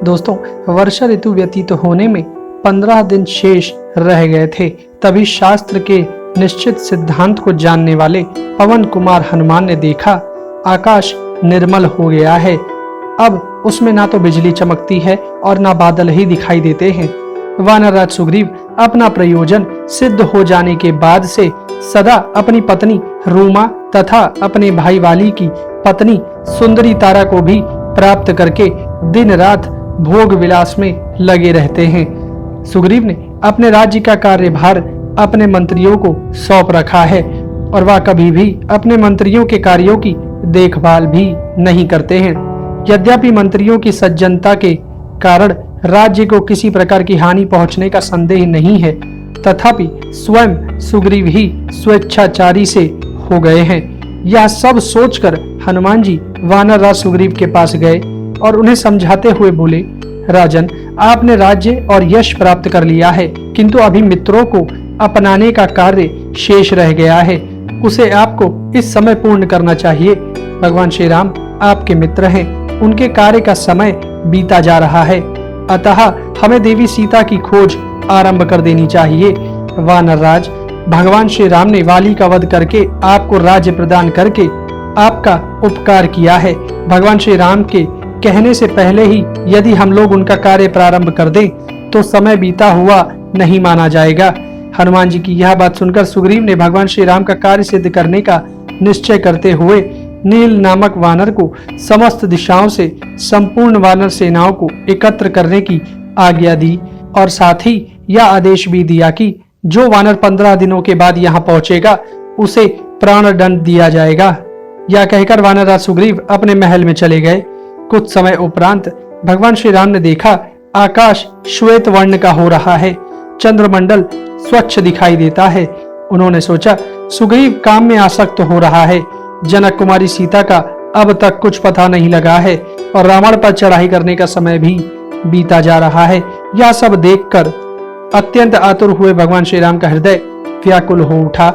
दोस्तों, वर्षा ऋतु व्यतीत होने में 15 दिन शेष रह गए थे। तभी शास्त्र के निश्चित सिद्धांत को जानने वाले पवन कुमार हनुमान ने देखा, आकाश निर्मल हो गया है। अब उसमें ना तो बिजली चमकती है और ना बादल ही दिखाई देते हैं। वानरराज सुग्रीव अपना प्रयोजन सिद्ध हो जाने के बाद से सदा अपनी पत्नी रूमा तथा अपने भाई वाली की पत्नी सुंदरी तारा को भी प्राप्त करके दिन रात भोग विलास में लगे रहते हैं। सुग्रीव ने अपने राज्य का कार्यभार अपने मंत्रियों को सौंप रखा है और वह कभी भी अपने मंत्रियों के कार्यों की देखभाल भी नहीं करते हैं। यद्यपि मंत्रियों की सज्जनता के कारण राज्य को किसी प्रकार की हानि पहुंचने का संदेह नहीं है, तथापि स्वयं सुग्रीव ही स्वेच्छाचारी से हो गए हैं। यह सब सोचकर हनुमान जी वानरराज सुग्रीव के पास गए और उन्हें समझाते हुए बोले, राजन, आपने राज्य और यश प्राप्त कर लिया है, किंतु अभी मित्रों को अपनाने का कार्य शेष रह गया है। उसे आपको इस समय पूर्ण करना चाहिए। भगवान श्री राम आपके मित्र हैं, उनके कार्य का समय बीता जा रहा है, अतः हमें देवी सीता की खोज आरंभ कर देनी चाहिए। वानरराज, भगवान श्री राम ने वाली का वध करके आपको राज्य प्रदान करके आपका उपकार किया है। भगवान श्री राम के कहने से पहले ही यदि हम लोग उनका कार्य प्रारंभ कर दें तो समय बीता हुआ नहीं माना जाएगा। हनुमान जी की यह बात सुनकर सुग्रीव ने भगवान श्री राम का कार्य सिद्ध करने का निश्चय करते हुए नील नामक वानर को समस्त दिशाओं से संपूर्ण वानर सेनाओं को एकत्र करने की आज्ञा दी और साथ ही यह आदेश भी दिया कि जो वानर 15 दिनों के बाद यहाँ पहुंचेगा उसे प्राण दंड दिया जाएगा। यह कहकर वानरराज सुग्रीव अपने महल में चले गए। कुछ समय उपरांत भगवान श्री राम ने देखा, आकाश श्वेत वर्ण का हो रहा है, चंद्रमंडल स्वच्छ दिखाई देता है। उन्होंने सोचा, सुग्रीव काम में आसक्त हो रहा है, जनक कुमारी सीता का अब तक कुछ पता नहीं लगा है और रावण पर चढ़ाई करने का समय भी बीता जा रहा है। यह सब देखकर अत्यंत आतुर हुए भगवान श्री राम का हृदय व्याकुल हो उठा।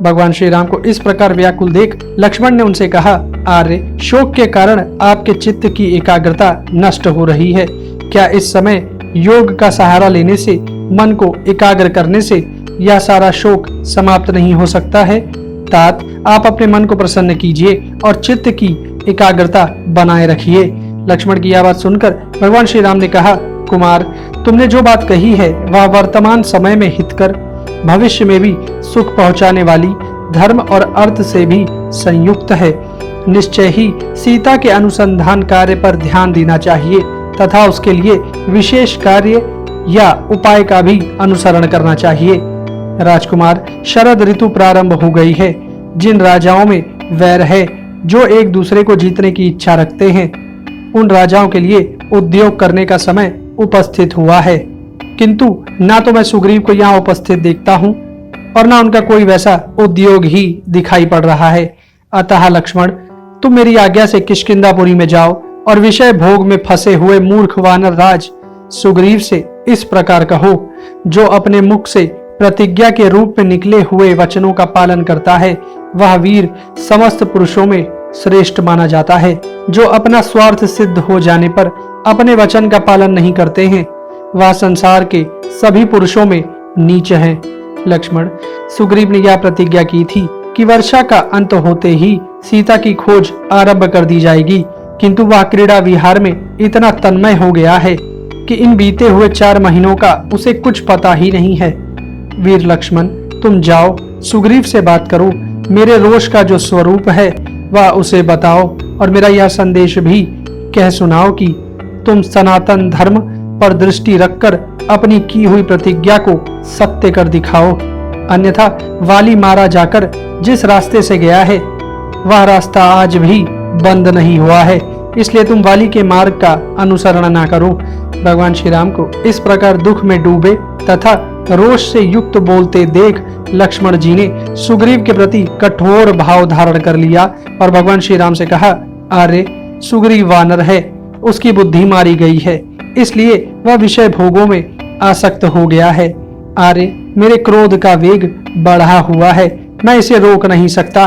भगवान श्री राम को इस प्रकार व्याकुल देख लक्ष्मण ने उनसे कहा, आर्य, शोक के कारण आपके चित्त की एकाग्रता नष्ट हो रही है। क्या इस समय योग का सहारा लेने से, मन को एकाग्र करने से यह सारा शोक समाप्त नहीं हो सकता है? तात, आप अपने मन को प्रसन्न कीजिए और चित्त की एकाग्रता बनाए रखिए। लक्ष्मण की यह बात सुनकर भगवान श्री राम ने कहा, कुमार, तुमने जो बात कही है वह वर्तमान समय में हितकर, भविष्य में भी सुख पहुंचाने वाली, धर्म और अर्थ से भी संयुक्त है। निश्चय ही सीता के अनुसंधान कार्य पर ध्यान देना चाहिए तथा उसके लिए विशेष कार्य या उपाय का भी अनुसरण करना चाहिए। राजकुमार, शरद ऋतु प्रारंभ हो गई है। जिन राजाओं में वैर है, जो एक दूसरे को जीतने की इच्छा रखते हैं, उन राजाओं के लिए उद्योग करने का समय उपस्थित हुआ है। किंतु ना तो मैं सुग्रीव को यहाँ उपस्थित देखता हूँ और ना उनका कोई वैसा उद्योग ही दिखाई पड़ रहा है। अतः लक्ष्मण, तुम मेरी आज्ञा से किष्किंधापुरी में जाओ और विषय भोग में फंसे हुए मूर्ख वानर राज सुग्रीव से इस प्रकार कहो, जो अपने मुख से प्रतिज्ञा के रूप में निकले हुए वचनों का पालन करता है, वह वीर समस्त पुरुषों में श्रेष्ठ माना जाता है। जो अपना स्वार्थ सिद्ध हो जाने पर अपने वचन का पालन नहीं करते हैं, वह संसार के सभी पुरुषों में नीच है। लक्ष्मण, सुग्रीव ने यह प्रतिज्ञा की थी कि वर्षा का अंत होते ही सीता की खोज आरंभ कर दी जाएगी, किंतु वह क्रीड़ा विहार में इतना तन्मय हो गया है कि इन बीते हुए 4 महीनों का उसे कुछ पता ही नहीं है। वीर लक्ष्मण, तुम जाओ, सुग्रीव से बात करो, मेरे रोष का जो स्वरूप है वह उसे बताओ और मेरा यह संदेश भी कह सुनाओ कि तुम सनातन धर्म पर दृष्टि रखकर अपनी की हुई प्रतिज्ञा को सत्य कर दिखाओ, अन्यथा वाली मारा जाकर जिस रास्ते से गया है वह रास्ता आज भी बंद नहीं हुआ है, इसलिए तुम वाली के मार्ग का अनुसरण ना करो। भगवान श्री राम को इस प्रकार दुख में डूबे तथा रोष से युक्त बोलते देख लक्ष्मण जी ने सुग्रीव के प्रति कठोर भाव धारण कर लिया और भगवान श्री राम से कहा, आर्य, सुग्रीव वानर है, उसकी बुद्धि मारी गई है, इसलिए वह विषय भोगों में आसक्त हो गया है। आर्य, मेरे क्रोध का वेग बढ़ा हुआ है, मैं इसे रोक नहीं सकता।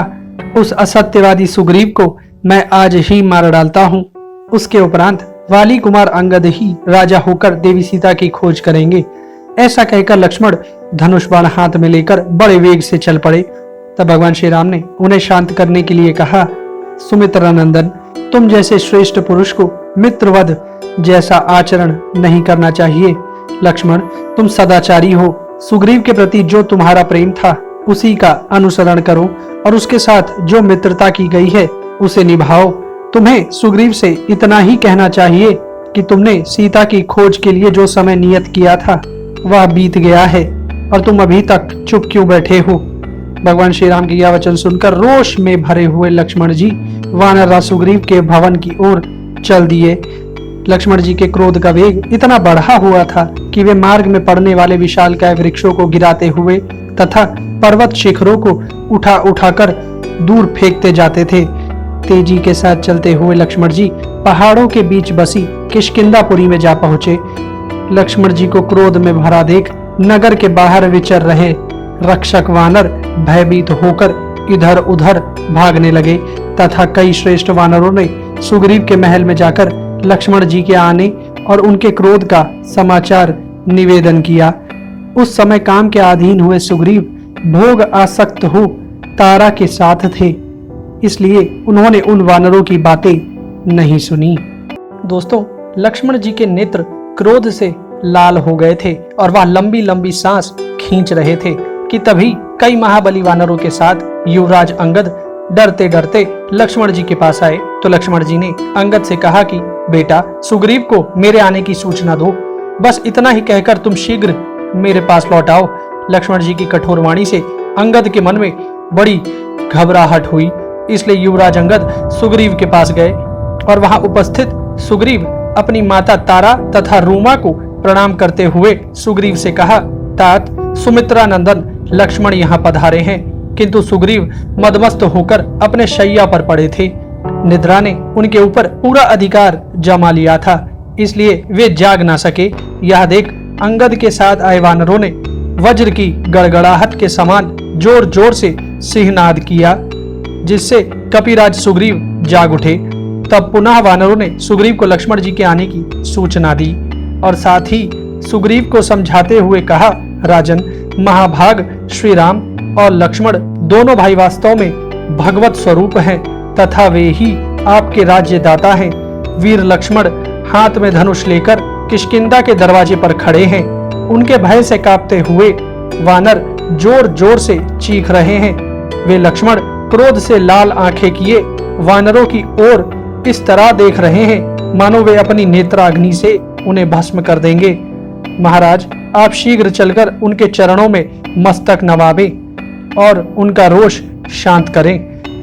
उस असत्यवादी सुग्रीव को मैं आज ही मार डालता हूँ। उसके उपरांत वाली कुमार अंगद ही राजा होकर देवी सीता की खोज करेंगे। ऐसा कहकर लक्ष्मण धनुष बाण हाथ में लेकर बड़े वेग से चल पड़े। तब भगवान श्री राम ने उन्हें शांत करने के लिए कहा, सुमित्रा नंदन, तुम जैसे श्रेष्ठ पुरुष को मित्रवध जैसा आचरण नहीं करना चाहिए। लक्ष्मण, तुम सदाचारी हो, सुग्रीव के प्रति जो तुम्हारा प्रेम था उसी का अनुसरण करो और उसके साथ जो मित्रता की गई है उसे निभाओ। तुम्हें सुग्रीव से इतना ही कहना चाहिए कि तुमने सीता की खोज के लिए जो समय नियत किया था वह बीत गया है और तुम अभी तक चुप क्यों बैठे हो। भगवान श्री राम की यह वचन सुनकर रोष में भरे हुए लक्ष्मण जी वानरराज सुग्रीव के भवन की ओर चल दिए। लक्ष्मण जी के क्रोध का वेग इतना बढ़ा हुआ था कि वे मार्ग में पड़ने वाले विशालकाय वृक्षों को गिराते हुए तथा पर्वत शिखरों को उठा उठाकर दूर फेंकते जाते थे। तेजी के साथ चलते हुए लक्ष्मण जी पहाड़ों के बीच बसी किष्किंधापुरी में जा पहुंचे। लक्ष्मण जी को क्रोध में भरा देख नगर के बाहर विचर रहे रक्षक वानर भयभीत होकर इधर उधर भागने लगे तथा कई श्रेष्ठ वानरों ने सुग्रीव के महल में जाकर लक्ष्मण जी के आने और उनके क्रोध का समाचार निवेदन किया। उस समय काम के अधीन हुए सुग्रीव भोग आसक्त हो तारा के साथ थे, इसलिए उन्होंने उन वानरों की बातें नहीं सुनी। दोस्तों, लक्ष्मण जी के नेत्र क्रोध से लाल हो गए थे और वह लंबी लंबी सांस खींच रहे थे कि तभी कई महाबली वानरों के साथ युवराज अंगद डरते डरते लक्ष्मण जी के पास आए। तो लक्ष्मण जी ने अंगद से कहा कि बेटा, सुग्रीव को मेरे आने की सूचना दो, बस इतना ही कहकर तुम शीघ्र मेरे पास लौट आओ। लक्ष्मण जी की कठोर वाणी से अंगद के मन में बड़ी घबराहट हुई, इसलिए युवराज अंगद सुग्रीव के पास गए और वहां उपस्थित सुग्रीव अपनी माता तारा तथा रूमा को प्रणाम करते हुए सुग्रीव से कहा, तात, सुमित्रा नंदन लक्ष्मण यहाँ पधारे हैं। किंतु सुग्रीव मदमस्त होकर अपने शैया पर पड़े थे। निद्रा ने उनके ऊपर पूरा अधिकार जमा लिया था, इसलिए वे जाग ना सके। यह देख अंगद के साथ आए वानरों ने वज्र की गड़गड़ाहट के समान जोर जोर से सिंहनाद किया, जिससे कपिराज सुग्रीव जाग उठे। तब पुनः वानरों ने सुग्रीव को लक्ष्मण जी के आने की सूचना दी और साथ ही सुग्रीव को समझाते हुए कहा, राजन, महाभाग श्री राम और लक्ष्मण दोनों भाई वास्तव में भगवत स्वरूप हैं तथा वे ही आपके राज्यदाता हैं। वीर लक्ष्मण हाथ में धनुष लेकर किष्किंधा के दरवाजे पर खड़े हैं। उनके भय से कांपते हुए वानर जोर जोर से चीख रहे हैं। वे लक्ष्मण क्रोध से लाल आंखें किए वानरों की ओर इस तरह देख रहे हैं मानो वे अपनी नेत्राग्नि से उन्हें भस्म कर देंगे। महाराज, आप शीघ्र चलकर उनके चरणों में मस्तक नवाबें और उनका रोष शांत करें।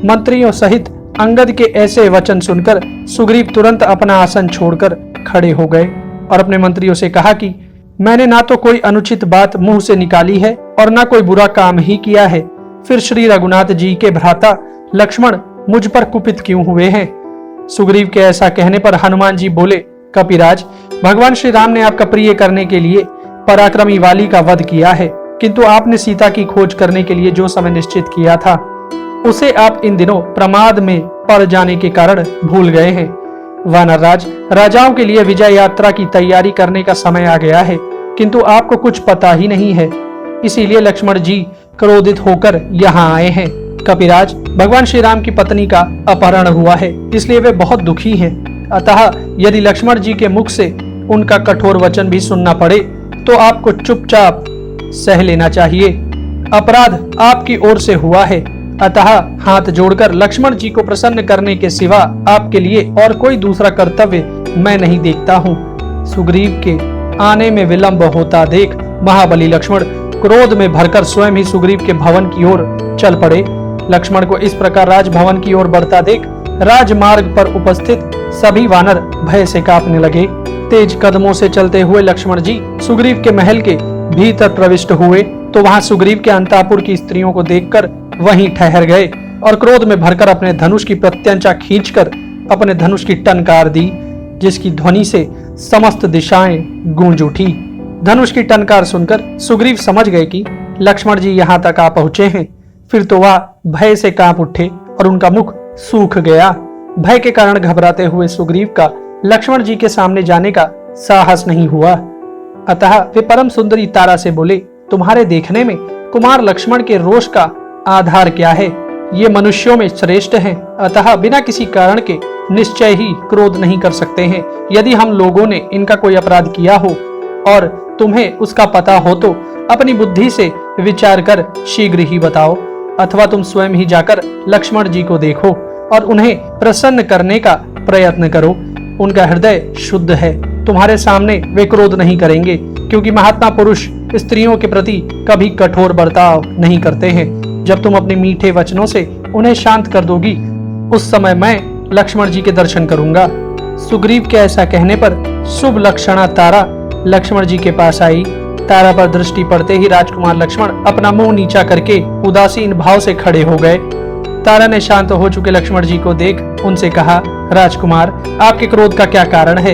मंत्रियों सहित अंगद के ऐसे वचन सुनकर सुग्रीव तुरंत अपना आसन छोड़कर खड़े हो गए और अपने मंत्रियों से कहा कि मैंने ना तो कोई अनुचित बात मुंह से निकाली है और ना कोई बुरा काम ही किया है, फिर श्री रघुनाथ जी के भ्राता लक्ष्मण मुझ पर कुपित क्यों हुए हैं। सुग्रीव के ऐसा कहने पर हनुमान जी बोले, कपिराज, भगवान श्री राम ने आपका प्रिय करने के लिए पराक्रमी वाली का वध किया है, किंतु आपने सीता की खोज करने के लिए जो समय निश्चित किया था उसे आप इन दिनों प्रमाद में पड़ जाने के कारण भूल गए हैं। वानरराज, राजाओं के लिए विजय यात्रा की तैयारी करने का समय आ गया है, किंतु आपको कुछ पता ही नहीं है, इसीलिए लक्ष्मण जी क्रोधित होकर यहाँ आए हैं। कपिराज, भगवान श्री राम की पत्नी का अपहरण हुआ है, इसलिए वे बहुत दुखी हैं। अतः यदि लक्ष्मण जी के मुख से उनका कठोर वचन भी सुनना पड़े तो आपको चुपचाप सह लेना चाहिए। अपराध आपकी ओर से हुआ है, अतः हाथ जोड़कर लक्ष्मण जी को प्रसन्न करने के सिवा आपके लिए और कोई दूसरा कर्तव्य मैं नहीं देखता हूँ। सुग्रीव के आने में विलंब होता देख महाबली लक्ष्मण क्रोध में भरकर स्वयं ही सुग्रीव के भवन की ओर चल पड़े। लक्ष्मण को इस प्रकार राजभवन की ओर बढ़ता देख राजमार्ग पर उपस्थित सभी वानर भय से कांपने लगे। तेज कदमों से चलते हुए लक्ष्मण जी सुग्रीव के महल के भीतर प्रविष्ट हुए तो वहां सुग्रीव के अंतापुर की स्त्रियों को देखकर वहीं ठहर गए और क्रोध में भरकर अपने धनुष की प्रत्यंचा खींचकर अपने धनुष की टनकार दी, जिसकी ध्वनि से समस्त दिशाएं गूंज उठी। धनुष की टनकार सुनकर सुग्रीव समझ गए कि लक्ष्मण जी यहाँ तक आ पहुंचे हैं। फिर तो वह भय से कांप उठे और उनका मुख सूख गया। भय के कारण घबराते हुए सुग्रीव का लक्ष्मण जी के सामने जाने का साहस नहीं हुआ। अतः वे परम सुंदरी तारा से बोले, तुम्हारे देखने में कुमार लक्ष्मण के रोष का आधार क्या है? ये मनुष्यों में श्रेष्ठ हैं, अतः बिना किसी कारण के निश्चय ही क्रोध नहीं कर सकते हैं। यदि हम लोगों ने इनका कोई अपराध किया हो और तुम्हें उसका पता हो तो अपनी बुद्धि से विचार कर शीघ्र ही बताओ, अथवा तुम स्वयं ही जाकर लक्ष्मण जी को देखो और उन्हें प्रसन्न करने का प्रयत्न करो। उनका हृदय शुद्ध है, तुम्हारे सामने वे क्रोध नहीं करेंगे, क्योंकि महात्मा पुरुष स्त्रियों के प्रति कभी कठोर बर्ताव नहीं करते हैं। जब तुम अपने मीठे वचनों से उन्हें शांत कर दोगी, उस समय मैं लक्ष्मण जी के दर्शन करूंगा। सुग्रीव के ऐसा कहने पर शुभ लक्षणा तारा लक्ष्मण जी के पास आई। तारा पर दृष्टि पड़ते ही राजकुमार लक्ष्मण अपना मुंह नीचा करके उदासीन भाव से खड़े हो गए। तारा ने शांत हो चुके लक्ष्मण जी को देख उनसे कहा, राजकुमार, आपके क्रोध का क्या कारण है?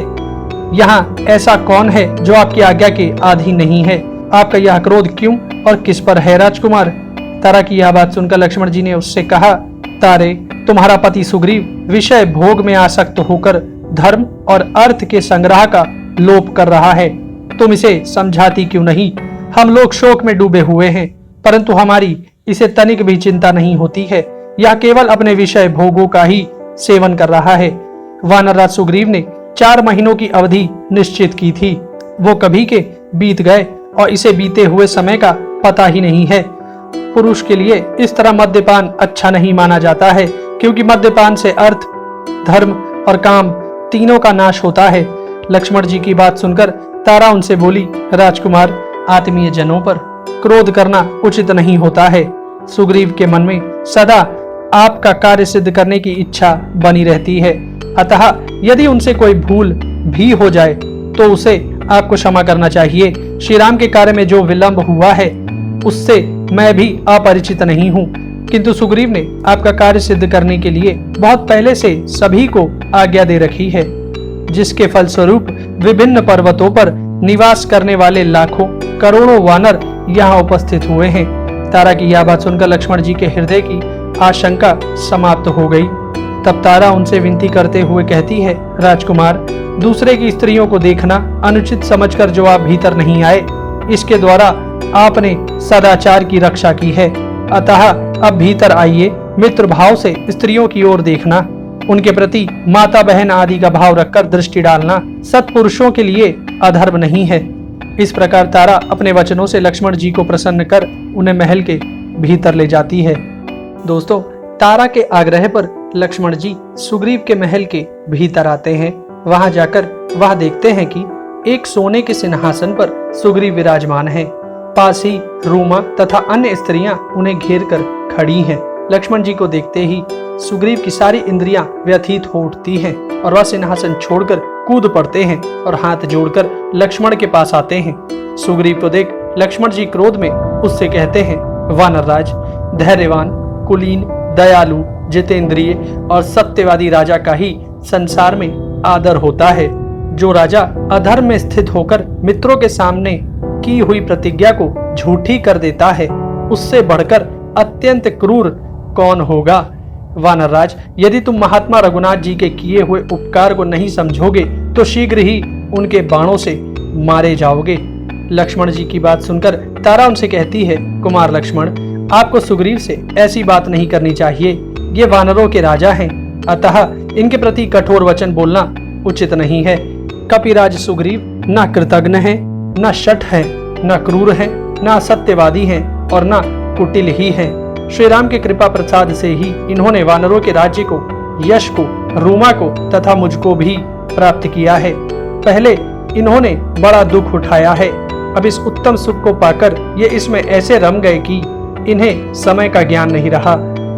यहाँ ऐसा कौन है जो आपकी आज्ञा के अधीन नहीं है? आपका यह क्रोध क्यों और किस पर है राजकुमार? तारा की यह बात सुनकर लक्ष्मण जी ने उससे कहा, तारे, तुम्हारा पति सुग्रीव विषय भोग में आसक्त होकर धर्म और अर्थ के संग्रह का लोप कर रहा है। तुम इसे समझाती क्यों नहीं? हम लोग शोक में डूबे हुए हैं, परंतु हमारी इसे तनिक भी चिंता नहीं होती है। यह केवल अपने विषय भोगों का ही सेवन कर रहा है। वानरराज सुग्रीव ने 4 महीनों की अवधि निश्चित की थी, वो कभी के बीत गए और इसे बीते हुए समय का पता ही नहीं है। पुरुष के लिए इस तरह मद्यपान अच्छा नहीं माना जाता है, क्योंकि मद्यपान से अर्थ, धर्म और काम तीनों का नाश होता है। लक्ष्मण जी की बात सुनकर तारा उनसे बोली, राजकुमार, आत्मीय जनों पर क्रोध करना उचित नहीं होता है। सुग्रीव के मन में सदा आपका कार्य सिद्ध करने की इच्छा बनी रहती है, अतः यदि उनसे कोई भूल भी हो जाए तो उसे आपको क्षमा करना चाहिए। श्री राम के कार्य में जो विलंब हुआ है उससे मैं भी अपरिचित नहीं हूँ, किंतु सुग्रीव ने आपका कार्य सिद्ध करने के लिए बहुत पहले से सभी को आज्ञा दे रखी है, जिसके फलस्वरूप विभिन्न पर्वतों पर निवास करने वाले लाखों करोड़ों वानर यहाँ उपस्थित हुए हैं। तारा की यह बात सुनकर लक्ष्मण जी के हृदय की आशंका समाप्त हो गई। तब तारा उनसे विनती करते हुए कहती है, राजकुमार, दूसरे की स्त्रियों को देखना अनुचित समझकर जो आप भीतर नहीं आए, इसके द्वारा आपने सदाचार की रक्षा की है। अतः अब भीतर आइए, मित्र भाव से स्त्रियों की ओर देखना, उनके प्रति माता बहन आदि का भाव रखकर दृष्टि डालना सत्पुरुषों के लिए अधर्म नहीं है। इस प्रकार तारा अपने वचनों से लक्ष्मण जी को प्रसन्न कर उन्हें महल के भीतर ले जाती है। दोस्तों, तारा के आग्रह पर लक्ष्मण जी सुग्रीव के महल के भीतर आते हैं। वहां जाकर वह देखते हैं कि एक सोने के सिंहासन पर सुग्रीव विराजमान है। पास ही रूमा तथा अन्य स्त्रियां उन्हें घेर कर खड़ी हैं। लक्ष्मण जी को देखते ही सुग्रीव की सारी इंद्रियां व्यथित हो उठती हैं और वह सिंहासन छोड़कर कूद पड़ते हैं और हाथ जोड़कर लक्ष्मण के पास आते हैं। सुग्रीव को देख लक्ष्मण जी क्रोध में उससे कहते हैं, वानरराज, धैर्यवान, कुलीन, दयालु, जितेंद्रिय और सत्यवादी राजा का ही संसार में आदर होता है। जो राजा अधर्म में स्थित होकर मित्रों के सामने की हुई प्रतिज्ञा को झूठी कर देता है, उससे बढ़कर अत्यंत क्रूर कौन होगा? वानरराज, यदि तुम महात्मा रघुनाथ जी के किए हुए उपकार को नहीं समझोगे तो शीघ्र ही उनके बाणों से मारे जाओगे। लक्ष्मण जी की बात सुनकर तारा उनसे कहती है, कुमार लक्ष्मण, आपको सुग्रीव से ऐसी बात नहीं करनी चाहिए। ये वानरों के राजा हैं, अतः इनके प्रति कठोर वचन बोलना उचित नहीं है। कपिराज सुग्रीव न कृतज्ञ है, न शठ है, न क्रूर है, न सत्यवादी है और न कुटिल ही है। श्री राम के कृपा प्रसाद से ही इन्होंने वानरों के राज्य को, यश को, रूमा को तथा मुझको भी प्राप्त किया है। पहले इन्होंने बड़ा दुख उठाया है, अब इस उत्तम सुख को पाकर ये इसमें ऐसे रम गए कि इन्हें समय का ज्ञान नहीं रहा।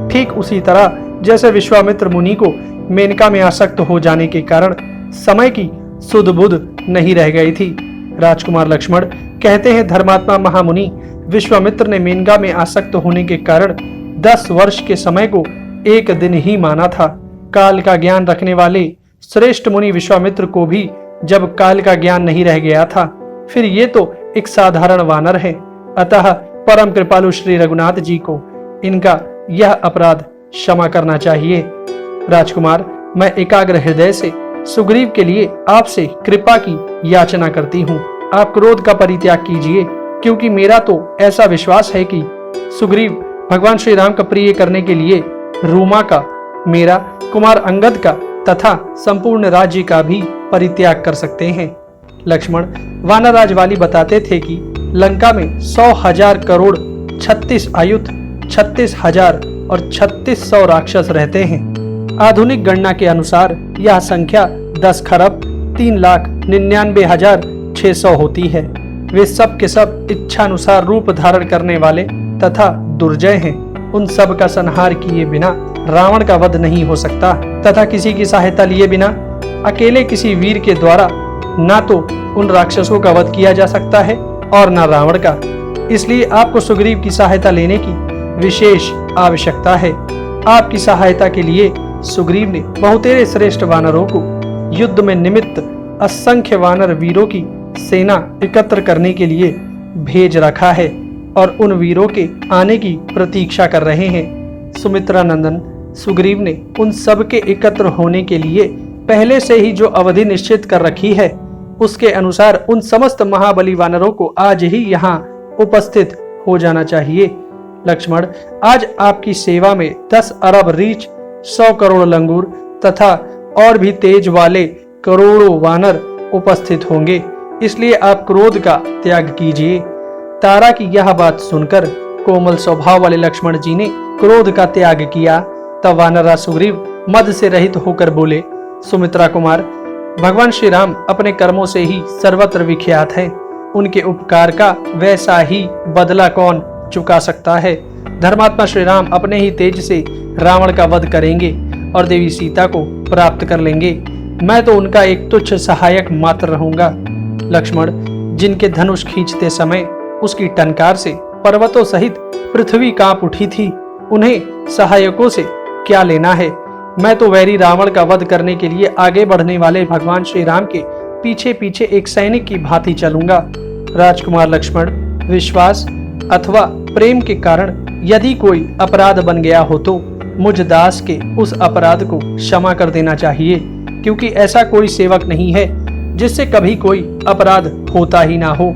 ठीक उसी तरह जैसे विश्वामित्र मुनि को मेनका में आसक्त हो जाने के कारण समय की सुध बुध नहीं रह गई थी। राजकुमार लक्ष्मण, कहते हैं धर्मात्मा महामुनि विश्वामित्र ने मेनका में आसक्त होने के कारण 10 वर्ष के समय को एक दिन ही माना था। काल का ज्ञान रखने वाले श्रेष्ठ मुनि विश्वामित्र को भी जब काल का ज्ञान नहीं रह गया था, फिर ये तो एक साधारण वानर है। अतः परम कृपालु श्री रघुनाथ जी को इनका यह अपराध क्षमा करना चाहिए। राजकुमार, मैं एकाग्र हृदय से सुग्रीव के लिए आपसे कृपा की याचना करती हूँ। आप क्रोध का परित्याग कीजिए, क्योंकि मेरा तो ऐसा विश्वास है कि सुग्रीव भगवान श्री राम का प्रिय करने के लिए रूमा का, मेरा, कुमार अंगद का तथा संपूर्ण राज्य का भी परित्याग कर सकते हैं। लक्ष्मण, वानरराज वाली बताते थे कि लंका में 100,000 करोड़ 36 आयुध, 36,000 और 3600 राक्षस रहते हैं। आधुनिक गणना के अनुसार यह संख्या 10 खरब 3,99,600 होती है। वे सब के सब इच्छानुसार रूप धारण करने वाले तथा दुर्जय हैं। उन सब का संहार किए बिना रावण का वध नहीं हो सकता तथा किसी की सहायता लिए बिना अकेले किसी वीर के द्वारा ना तो उन राक्षसों का वध किया जा सकता है और न रावण का। इसलिए आपको सुग्रीव की सहायता लेने की विशेष आवश्यकता है। आपकी सहायता के लिए सुग्रीव ने बहुतेरे श्रेष्ठ वानरों को युद्ध में निमित्त असंख्य वानर वीरों की सेना एकत्र करने के लिए भेज रखा है और उन वीरों के आने की प्रतीक्षा कर रहे हैं। सुमित्रा नंदन सुग्रीव ने उन सब के एकत्र होने के लिए पहले से ही जो अवधि निश्चित कर रखी है, उसके अनुसार उन समस्त महाबली वानरों को आज ही यहाँ उपस्थित हो जाना चाहिए। लक्ष्मण, आज आपकी सेवा में 10 अरब रीछ, 100 करोड़ लंगूर तथा और भी तेज वाले करोड़ों वानर उपस्थित होंगे। इसलिए आप क्रोध का त्याग कीजिए। तारा की यह बात सुनकर कोमल स्वभाव वाले लक्ष्मण जी ने क्रोध का त्याग किया। तब वानरराज सुग्रीव मद से रहित होकर बोले, सुमित्रा कुमार, भगवान श्री राम अपने कर्मों से ही सर्वत्र विख्यात हैं। उनके उपकार का वैसा ही बदला कौन चुका सकता है। धर्मात्मा श्री राम अपने ही तेज से रावण का वध करेंगे और देवी सीता को प्राप्त कर लेंगे। मैं तो उनका एक तुच्छ सहायक मात्र रहूंगा। लक्ष्मण, जिनके धनुष खींचते समय उसकी टंकार से पर्वतों सहित पृथ्वी कांप उठी थी, उन्हें सहायकों से क्या लेना है। मैं तो वैरी रावण का वध करने के लिए आगे बढ़ने वाले भगवान श्री राम के पीछे पीछे एक सैनिक की भांति चलूंगा। राजकुमार लक्ष्मण, विश्वास अथवा प्रेम के कारण यदि कोई अपराध बन गया हो तो मुझ दास के उस अपराध को क्षमा कर देना चाहिए, क्योंकि ऐसा कोई सेवक नहीं है जिससे कभी कोई अपराध होता ही ना हो।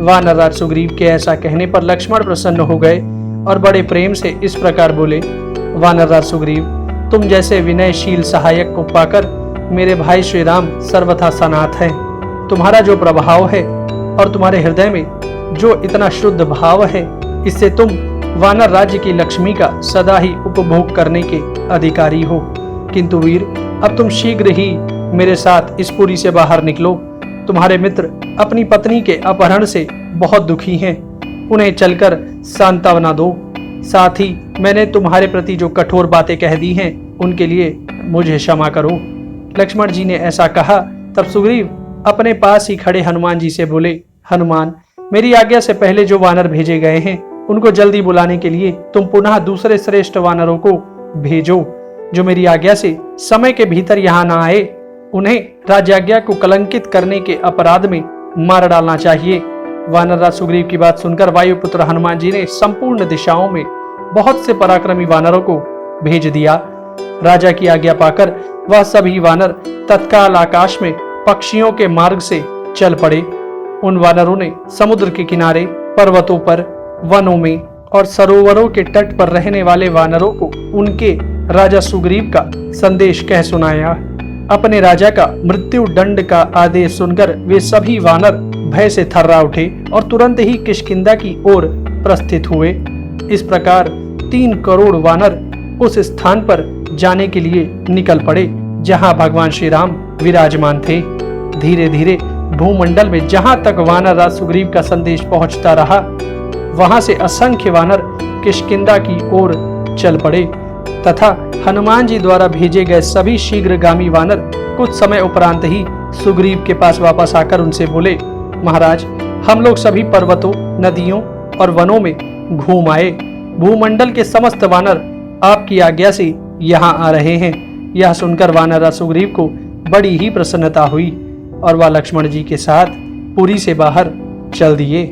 वानरराज सुग्रीव के ऐसा कहने पर लक्ष्मण प्रसन्न हो गए और बड़े प्रेम से इस प्रकार बोले, वानरराज सुग्रीव, तुम जैसे विनयशील सहायक को पाकर मेरे भाई श्री राम सर्वथा सनाथ हैं। तुम्हारा जो प्रभाव है और तुम्हारे हृदय में जो इतना शुद्ध भाव है, इससे तुम वानर राज्य की लक्ष्मी का सदा ही उपभोग करने के अधिकारी हो। किंतु वीर, अब तुम शीघ्र ही मेरे साथ इस पुरी से बाहर निकलो। तुम्हारे मित्र अपनी पत्नी के अपहरण से बहुत दुखी हैं। उन्हें चलकर सांत्वना दो। साथ ही मैंने तुम्हारे प्रति जो कठोर बातें कह दी हैं, उनके लिए मुझे क्षमा करो। लक्ष्मण जी ने ऐसा कहा। तब सुग्रीव अपने पास ही खड़े हनुमान जी से बोले, हनुमान, मेरी आज्ञा से पहले जो वानर भेजे गए हैं, उनको जल्दी बुलाने के लिए तुम पुनः दूसरे श्रेष्ठ वानरों को भेजो, जो मेरी आज्ञा से समय के भीतर यहाँ ना आए। उन्हें राज्याज्ञा को कलंकित करने के अपराध में मार डालना चाहिए। वानरराज सुग्रीव की बात सुनकर वायुपुत्र हनुमान जी ने संपूर्ण दिशाओं में बहुत से पराक्रमी वानरों को भेज दिया। राजा की आज्ञा पाकर वह सभी वानर तत्काल आकाश में पक्षियों के मार्ग से चल पड़े। उन वानरों ने समुद्र के किनारे, पर्वतों पर, वनों में और सरोवरों के तट पर रहने वाले वानरों को उनके राजा सुग्रीव का संदेश कह सुनाया। अपने राजा का मृत्यु दंड का आदेश सुनकर वे सभी वानर भय से थर्रा उठे और तुरंत ही किष्किंधा की ओर प्रस्थित हुए। इस प्रकार 3 करोड़ वानर उस स्थान पर जाने के लिए निकल पड़े जहां भगवान श्री राम विराजमान थे। धीरे धीरे भूमंडल में जहां तक वानर राज सुग्रीव का संदेश पहुंचता रहा, वहां से असंख्य वानर किष्किंधा की ओर चल पड़े तथा हनुमान जी द्वारा भेजे गए सभी शीघ्रगामी वानर कुछ समय उपरांत ही सुग्रीव के पास वापस आकर उनसे बोले, महाराज, हम लोग सभी पर्वतों, नदियों और वनों में घूम आए। भूमंडल के समस्त वानर आपकी आज्ञा से यहाँ आ रहे हैं। यह सुनकर वानरराज सुग्रीव को बड़ी ही प्रसन्नता हुई और वह लक्ष्मण जी के साथ पुरी से बाहर चल दिए।